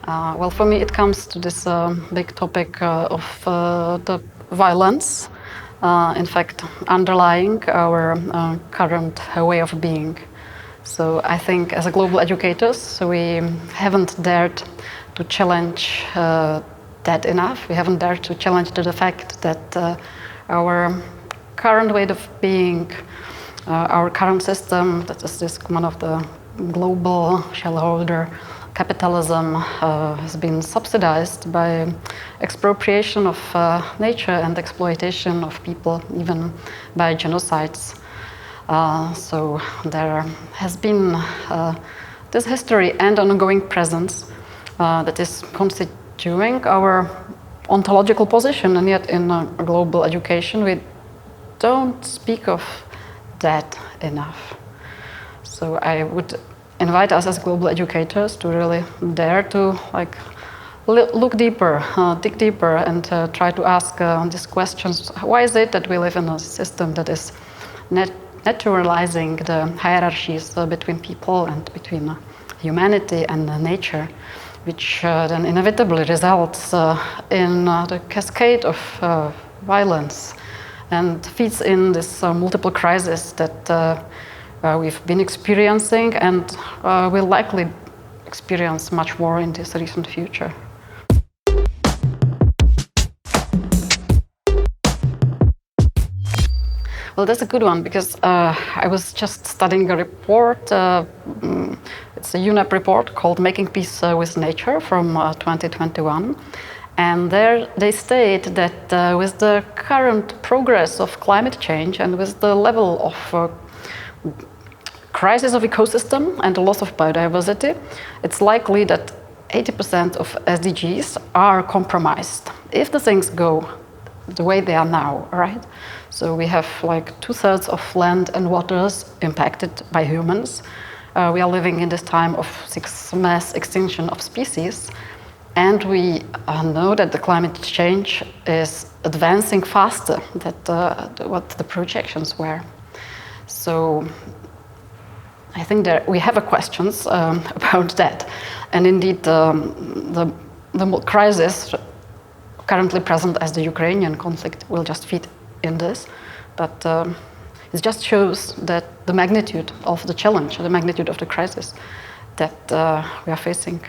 Well, for me, it comes to this big topic of the violence, in fact, underlying our current way of being. So I think as a global educators, we haven't dared to challenge that enough. We haven't dared to challenge the fact that our current way of being, our current system, that is this one of the global shareholder capitalism, has been subsidized by expropriation of nature and exploitation of people, even by genocides. So there has been this history and ongoing presence that is constituting our ontological position, and yet in global education we don't speak of that enough. So I would invite us as global educators to really dare to look deeper, dig deeper, and try to ask these questions. Why is it that we live in a system that is naturalizing the hierarchies between people and between humanity and nature, which then inevitably results in the cascade of violence and feeds in this multiple crises that we've been experiencing and will likely experience much more in this recent future. Well, that's a good one, because I was just studying a report. It's a UNEP report called Making Peace with Nature from 2021. And there they state that with the current progress of climate change and with the level of crisis of ecosystem and the loss of biodiversity, it's likely that 80% of SDGs are compromised if the things go the way they are now, right? So we have like 2/3 of land and waters impacted by humans. We are living in this time of mass extinction of species, and we know that the climate change is advancing faster than what the projections were. So I think that we have questions about that. And indeed, the crisis currently present as the Ukrainian conflict will just feed in this. But it just shows that the magnitude of the challenge, the magnitude of the crisis that we are facing.